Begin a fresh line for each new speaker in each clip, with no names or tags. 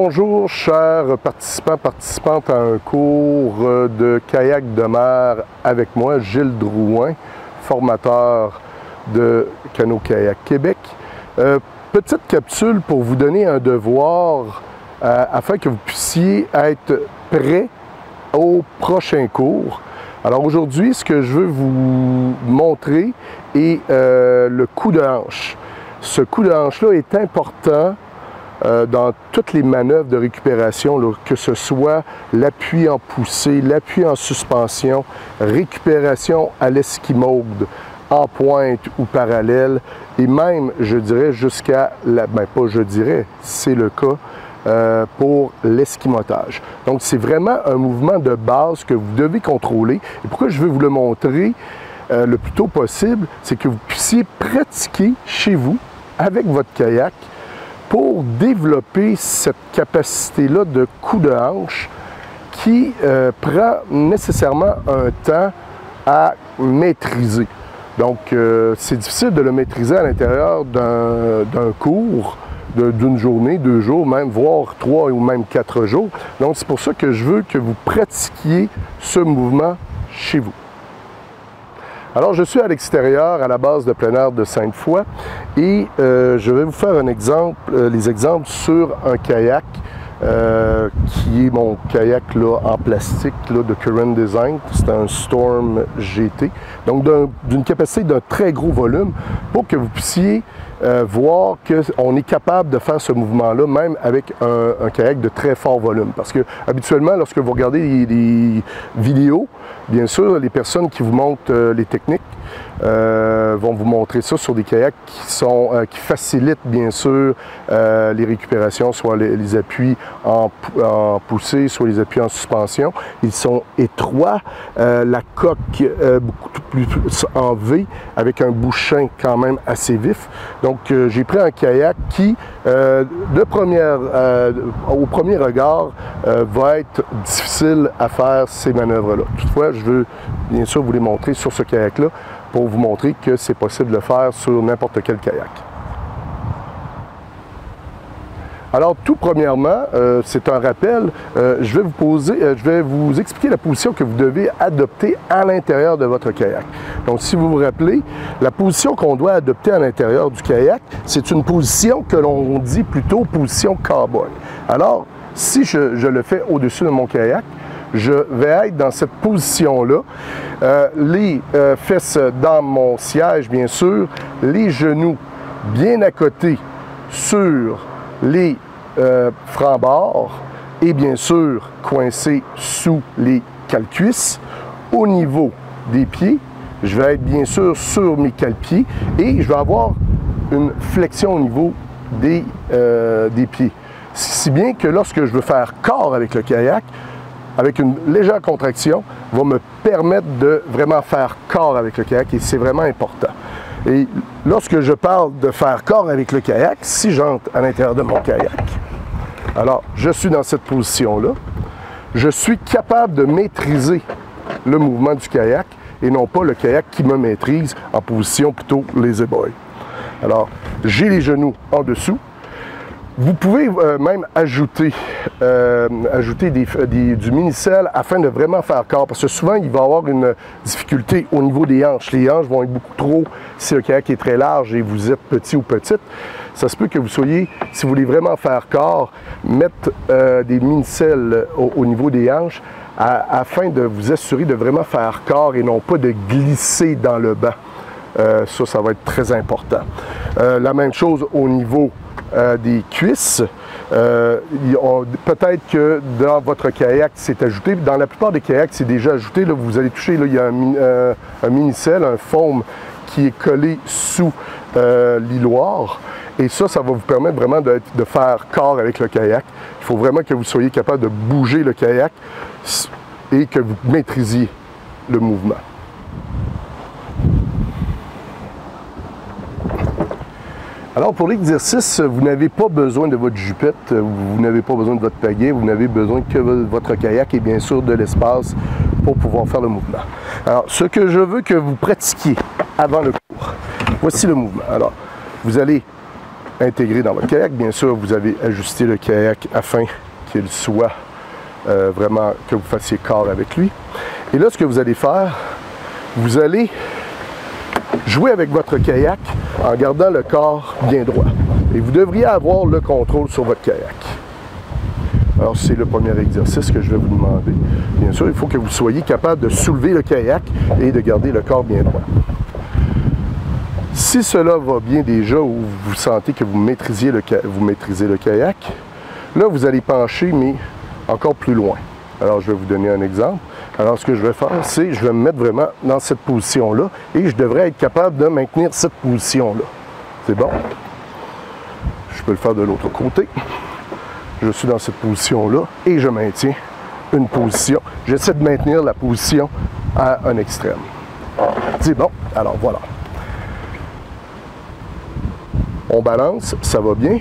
Bonjour chers participants, participantes à un cours de kayak de mer avec moi, Gilles Drouin, formateur de Canot-Kayak Québec. Petite capsule pour vous donner un devoir afin que vous puissiez être prêt au prochain cours. Alors aujourd'hui, ce que je veux vous montrer est le coup de hanche. Ce coup de hanche-là est important dans toutes les manœuvres de récupération, là, que ce soit l'appui en poussée, l'appui en suspension, récupération à l'esquimaude, en pointe ou parallèle, et même, je dirais, jusqu'à la... ben pas je dirais, c'est le cas pour l'esquimotage. Donc, c'est vraiment un mouvement de base que vous devez contrôler. Et pourquoi je veux vous le montrer le plus tôt possible, c'est que vous puissiez pratiquer chez vous, avec votre kayak, pour développer cette capacité-là de coup de hanche qui prend nécessairement un temps à maîtriser. Donc, c'est difficile de le maîtriser à l'intérieur d'un cours, d'une journée, 2 jours, même, voire 3 ou même 4 jours. Donc, c'est pour ça que je veux que vous pratiquiez ce mouvement chez vous. Alors, je suis à l'extérieur, à la base de plein air de Sainte-Foy, et je vais vous faire un exemple, les exemples sur un kayak, qui est mon kayak là, en plastique là, de Current Design. C'est un Storm GT, donc d'une capacité d'un très gros volume, pour que vous puissiez voir qu'on est capable de faire ce mouvement-là, même avec un kayak de très fort volume. Parce que habituellement, lorsque vous regardez les vidéos, bien sûr, les personnes qui vous montrent les techniques vont vous montrer ça sur des kayaks qui facilitent bien sûr les récupérations, soit les appuis en poussée, soit les appuis en suspension. Ils sont étroits, la coque beaucoup plus en V, avec un bouchin quand même assez vif. Donc j'ai pris un kayak qui, au premier regard, va être difficile à faire ces manœuvres-là. Toutefois, je veux bien sûr vous les montrer sur ce kayak-là, pour vous montrer que c'est possible de le faire sur n'importe quel kayak. Alors, tout premièrement, c'est un rappel, je vais vous expliquer la position que vous devez adopter à l'intérieur de votre kayak. Donc, si vous vous rappelez, la position qu'on doit adopter à l'intérieur du kayak, c'est une position que l'on dit plutôt position cowboy. Alors, si je le fais au-dessus de mon kayak, je vais être dans cette position-là, les fesses dans mon siège, bien sûr, les genoux bien à côté sur les francs-bords et bien sûr coincés sous les cale-cuisses. Au niveau des pieds, je vais être bien sûr sur mes cale-pieds et je vais avoir une flexion au niveau des pieds. Si bien que lorsque je veux faire corps avec le kayak, avec une légère contraction, va me permettre de vraiment faire corps avec le kayak, et c'est vraiment important. Et lorsque je parle de faire corps avec le kayak, si j'entre à l'intérieur de mon kayak, alors je suis dans cette position-là, je suis capable de maîtriser le mouvement du kayak et non pas le kayak qui me maîtrise en position plutôt lazy boy. Alors, j'ai les genoux en dessous. Vous pouvez même ajouter du mini-selle afin de vraiment faire corps, parce que souvent il va y avoir une difficulté au niveau des hanches. Les hanches vont être beaucoup trop, si le kayak est très large et vous êtes petit ou petite, ça se peut que vous soyez, si vous voulez vraiment faire corps, mettre des mini-selles au niveau des hanches afin de vous assurer de vraiment faire corps et non pas de glisser dans le banc. Ça va être très important. La même chose au niveau des cuisses. Peut-être que dans votre kayak, c'est ajouté. Dans la plupart des kayaks, c'est déjà ajouté. Là, vous allez toucher, là, il y a un mini-selle, un foam qui est collé sous l'hiloire. Et ça va vous permettre vraiment de faire corps avec le kayak. Il faut vraiment que vous soyez capable de bouger le kayak et que vous maîtrisiez le mouvement. Alors, pour l'exercice, vous n'avez pas besoin de votre jupette, vous n'avez pas besoin de votre pagaie, vous n'avez besoin que votre kayak et bien sûr de l'espace pour pouvoir faire le mouvement. Alors, ce que je veux que vous pratiquiez avant le cours, voici le mouvement. Alors, vous allez intégré dans votre kayak. Bien sûr, vous avez ajusté le kayak afin qu'il soit vraiment, que vous fassiez corps avec lui. Et là, ce que vous allez faire, vous allez jouer avec votre kayak en gardant le corps bien droit. Et vous devriez avoir le contrôle sur votre kayak. Alors, c'est le premier exercice que je vais vous demander. Bien sûr, il faut que vous soyez capable de soulever le kayak et de garder le corps bien droit. Si cela va bien déjà, ou vous sentez que vous maîtrisez le kayak, là, vous allez pencher, mais encore plus loin. Alors, je vais vous donner un exemple. Alors, ce que je vais faire, c'est je vais me mettre vraiment dans cette position-là et je devrais être capable de maintenir cette position-là. C'est bon? Je peux le faire de l'autre côté. Je suis dans cette position-là et je maintiens une position. J'essaie de maintenir la position à un extrême. C'est bon? Alors, voilà. On balance, ça va bien.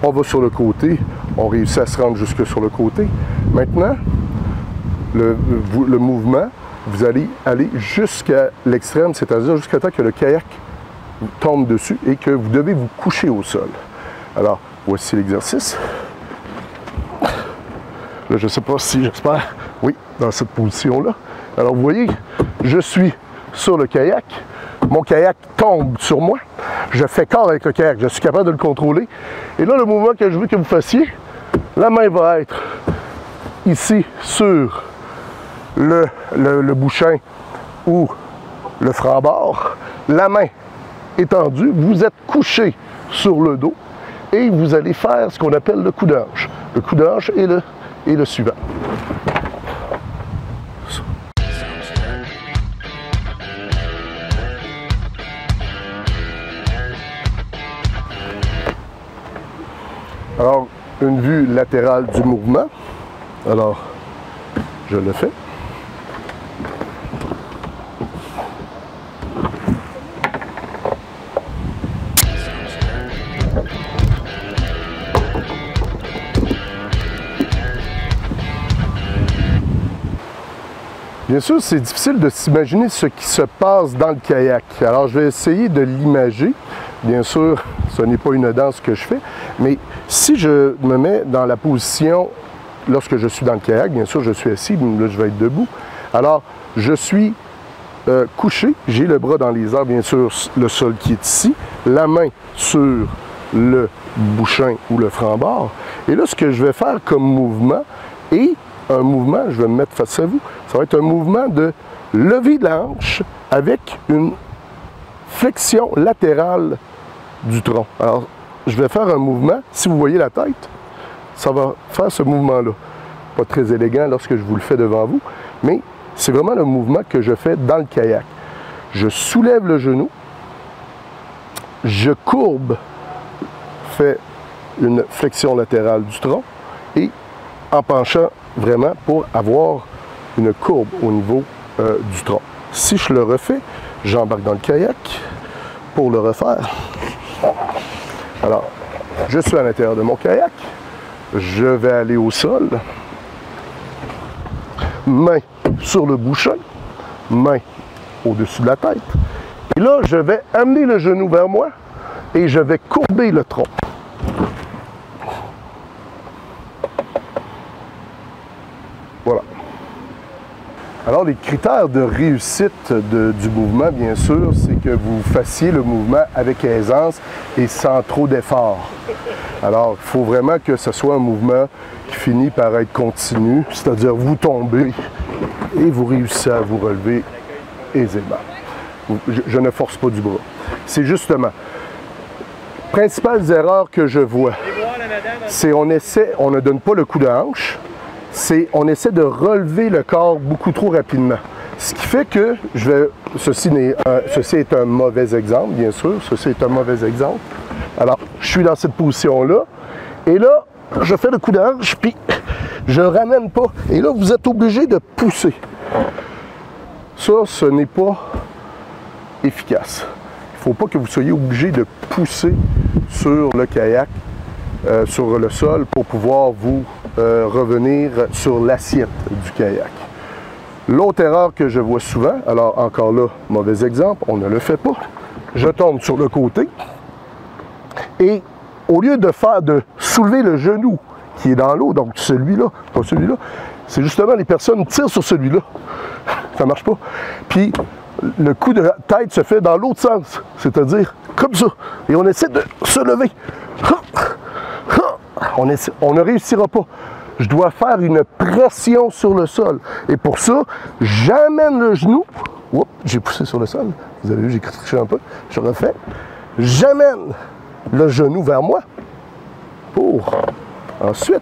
On va sur le côté. On réussit à se rendre jusque sur le côté. Maintenant, le mouvement, vous allez aller jusqu'à l'extrême, c'est-à-dire jusqu'à temps que le kayak tombe dessus et que vous devez vous coucher au sol. Alors, voici l'exercice. Là, je ne sais pas si, j'espère, oui, dans cette position-là. Alors, vous voyez, je suis sur le kayak. Mon kayak tombe sur moi. Je fais corps avec le kayak. Je suis capable de le contrôler. Et là, le mouvement que je veux que vous fassiez, la main va être ici sur le bouchin ou le franc-bord. La main étendue. Vous êtes couché sur le dos. Et vous allez faire ce qu'on appelle le coup de hanche. Le coup de hanche est le suivant. Alors, une vue latérale du mouvement. Alors, je le fais. Bien sûr, c'est difficile de s'imaginer ce qui se passe dans le kayak. Alors, je vais essayer de l'imager. Bien sûr, ce n'est pas une danse que je fais, mais si je me mets dans la position, lorsque je suis dans le kayak, bien sûr, je suis assis, là, je vais être debout. Alors, je suis couché, j'ai le bras dans les airs, bien sûr, le sol qui est ici, la main sur le bouchin ou le franc-bord. Et là, ce que je vais faire comme mouvement est un mouvement, je vais me mettre face à vous, ça va être un mouvement de lever de la hanche avec une flexion latérale du tronc. Alors, je vais faire un mouvement, si vous voyez la tête, ça va faire ce mouvement-là. Pas très élégant lorsque je vous le fais devant vous, mais c'est vraiment le mouvement que je fais dans le kayak. Je soulève le genou, je courbe, fais une flexion latérale du tronc et en penchant vraiment pour avoir une courbe au niveau du tronc. Si je le refais, j'embarque dans le kayak pour le refaire. Alors, je suis à l'intérieur de mon kayak, je vais aller au sol, main sur le bouchin, main au-dessus de la tête. Et là, je vais amener le genou vers moi et je vais courber le tronc. Voilà. Alors, les critères de réussite du mouvement, bien sûr, c'est que vous fassiez le mouvement avec aisance et sans trop d'effort. Alors, il faut vraiment que ce soit un mouvement qui finit par être continu, c'est-à-dire vous tombez et vous réussissez à vous relever aisément. Je ne force pas du bras. C'est justement, principales erreurs que je vois, c'est on ne donne pas le coup de hanche, on essaie de relever le corps beaucoup trop rapidement. Ce qui fait que, ceci est un mauvais exemple, bien sûr, ceci est un mauvais exemple. Alors, je suis dans cette position-là, et là, je fais le coup de hanche, puis je ne ramène pas. Et là, vous êtes obligé de pousser. Ça, ce n'est pas efficace. Il ne faut pas que vous soyez obligé de pousser sur le kayak, sur le sol, pour pouvoir vous revenir sur l'assiette du kayak. L'autre erreur que je vois souvent, alors encore là, mauvais exemple, on ne le fait pas. Je tombe sur le côté et au lieu de soulever le genou qui est dans l'eau, donc celui-là, pas celui-là, c'est justement les personnes tirent sur celui-là. Ça marche pas. Puis le coup de tête se fait dans l'autre sens, c'est-à-dire comme ça. Et on essaie de se lever. On ne réussira pas. Je dois faire une pression sur le sol. Et pour ça, j'amène le genou. Oups, j'ai poussé sur le sol. Vous avez vu, j'ai triché un peu. Je refais. J'amène le genou vers moi pour ensuite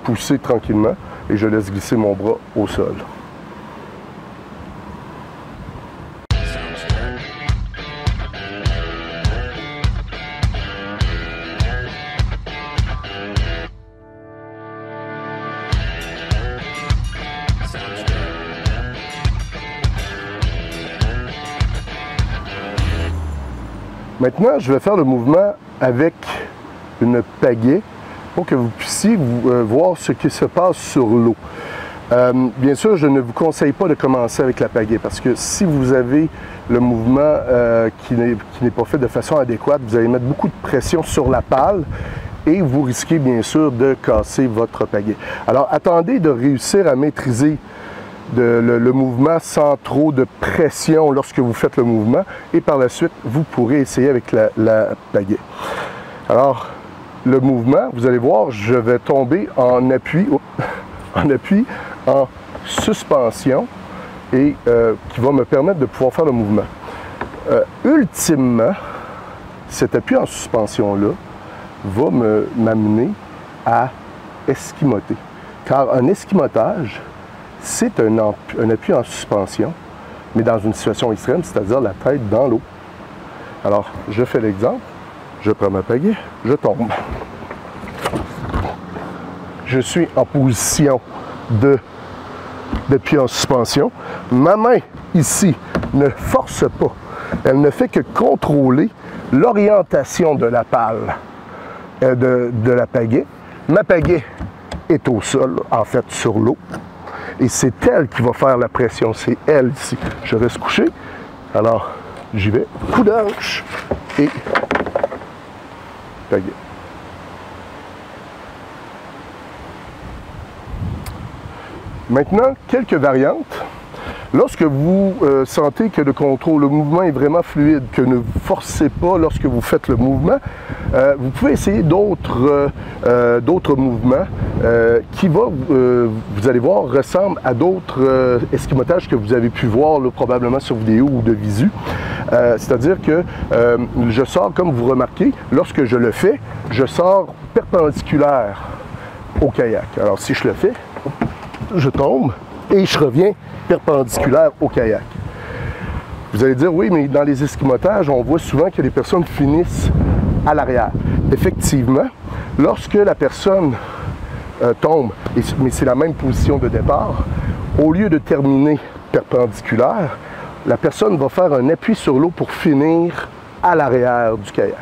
pousser tranquillement et je laisse glisser mon bras au sol. Maintenant, je vais faire le mouvement avec une pagaie pour que vous puissiez voir ce qui se passe sur l'eau. Bien sûr, je ne vous conseille pas de commencer avec la pagaie parce que si vous avez le mouvement qui n'est pas fait de façon adéquate, vous allez mettre beaucoup de pression sur la pale et vous risquez bien sûr de casser votre pagaie. Alors, attendez de réussir à maîtriser le mouvement sans trop de pression lorsque vous faites le mouvement et par la suite, vous pourrez essayer avec la pagaie. Alors, le mouvement, vous allez voir, je vais tomber en appui, en suspension et qui va me permettre de pouvoir faire le mouvement. Ultimement, cet appui en suspension-là va m'amener à esquimoter. Car un esquimotage, c'est un appui en suspension, mais dans une situation extrême, c'est-à-dire la tête dans l'eau. Alors, je fais l'exemple, je prends ma pagaie, je tombe. Je suis en position d'appui en suspension. Ma main, ici, ne force pas. Elle ne fait que contrôler l'orientation de la pale, de la pagaie. Ma pagaie est au sol, en fait, sur l'eau. Et c'est elle qui va faire la pression, c'est elle ici. Je reste couché, alors j'y vais, coup de hanche et pagaie. Maintenant, quelques variantes. Lorsque vous sentez que le mouvement est vraiment fluide, que ne vous forcez pas lorsque vous faites le mouvement, vous pouvez essayer d'autres mouvements qui vous allez voir, ressemblent à d'autres esquimotages que vous avez pu voir là, probablement sur vidéo ou de visu. C'est-à-dire que je sors, comme vous remarquez, lorsque je le fais, je sors perpendiculaire au kayak. Alors si je le fais, je tombe et je reviens perpendiculaire au kayak. Vous allez dire, oui, mais dans les esquimotages, on voit souvent que les personnes finissent à l'arrière. Effectivement, lorsque la personne tombe, mais c'est la même position de départ, au lieu de terminer perpendiculaire, la personne va faire un appui sur l'eau pour finir à l'arrière du kayak.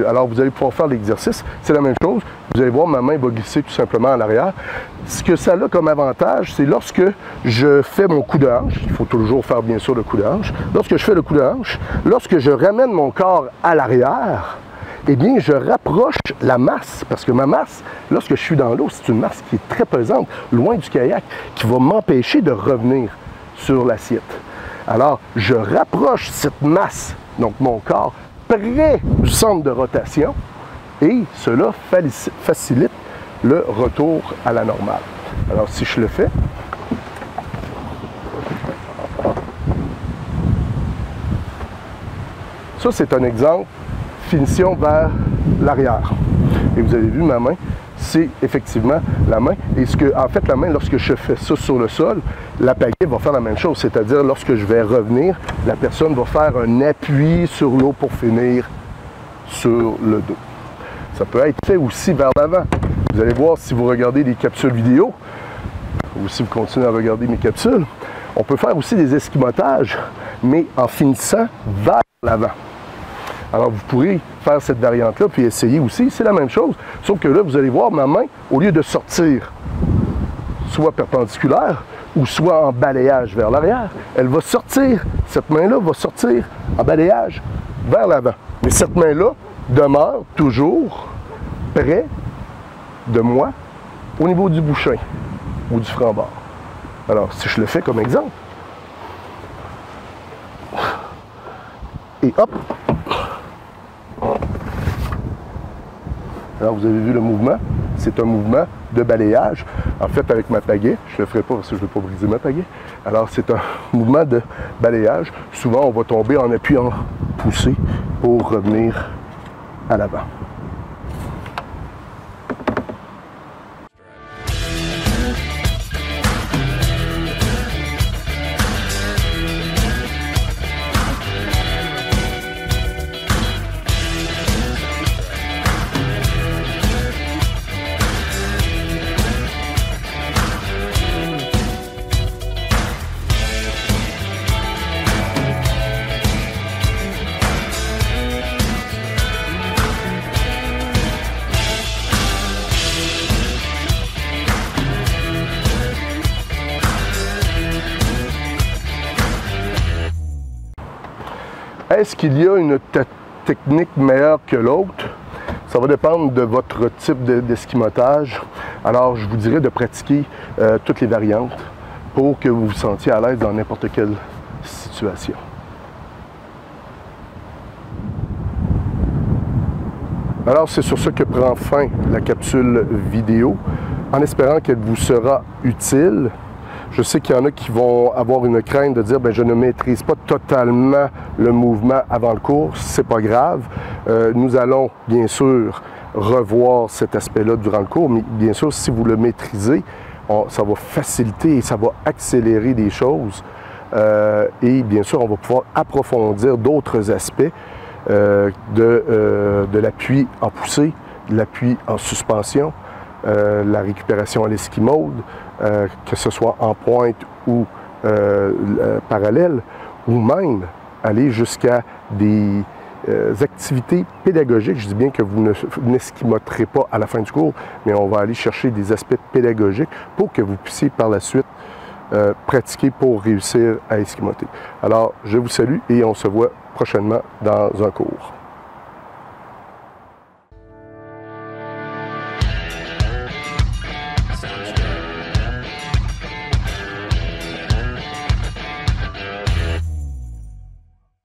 Alors, vous allez pouvoir faire l'exercice. C'est la même chose. Vous allez voir, ma main va glisser tout simplement en arrière. Ce que ça a comme avantage, c'est lorsque je fais mon coup de hanche, il faut toujours faire bien sûr le coup de hanche, lorsque je fais le coup de hanche, lorsque je ramène mon corps à l'arrière, eh bien, je rapproche la masse, parce que ma masse, lorsque je suis dans l'eau, c'est une masse qui est très pesante, loin du kayak, qui va m'empêcher de revenir sur l'assiette. Alors, je rapproche cette masse, donc mon corps, près du centre de rotation et cela facilite le retour à la normale. Alors si je le fais, ça c'est un exemple, finition vers l'arrière. Et vous avez vu ma main, c'est effectivement la main. Et en fait la main, lorsque je fais ça sur le sol, la pagaie va faire la même chose, c'est-à-dire lorsque je vais revenir, la personne va faire un appui sur l'eau pour finir sur le dos. Ça peut être fait aussi vers l'avant. Vous allez voir si vous regardez des capsules vidéo, ou si vous continuez à regarder mes capsules, on peut faire aussi des esquimotages, mais en finissant vers l'avant. Alors vous pourrez faire cette variante-là, puis essayer aussi, c'est la même chose, sauf que là, vous allez voir ma main, au lieu de sortir soit perpendiculaire, ou soit en balayage vers l'arrière, elle va sortir, cette main-là va sortir en balayage vers l'avant. Mais cette main-là demeure toujours près de moi au niveau du bouchin ou du franc-bord. Alors, si je le fais comme exemple, et hop! Alors, vous avez vu le mouvement? C'est un mouvement de balayage. En fait, avec ma pagaie, je ne le ferai pas parce que je ne veux pas briser ma pagaie. Alors, c'est un mouvement de balayage. Souvent, on va tomber en appuyant poussé pour revenir à l'avant. Est-ce qu'il y a une technique meilleure que l'autre? Ça va dépendre de votre type d'esquimotage. Alors, je vous dirais de pratiquer toutes les variantes pour que vous vous sentiez à l'aise dans n'importe quelle situation. Alors, c'est sur ce que prend fin la capsule vidéo, en espérant qu'elle vous sera utile. Je sais qu'il y en a qui vont avoir une crainte de dire « je ne maîtrise pas totalement le mouvement avant le cours ». C'est pas grave. Nous allons bien sûr revoir cet aspect-là durant le cours, mais bien sûr, si vous le maîtrisez, ça va faciliter et ça va accélérer des choses. Et bien sûr, on va pouvoir approfondir d'autres aspects de l'appui en poussée, de l'appui en suspension, la récupération à l'esquimaude, que ce soit en pointe ou parallèle, ou même aller jusqu'à des activités pédagogiques. Je dis bien que vous n'esquimoterez pas à la fin du cours, mais on va aller chercher des aspects pédagogiques pour que vous puissiez par la suite pratiquer pour réussir à esquimoter. Alors, je vous salue et on se voit prochainement dans un cours.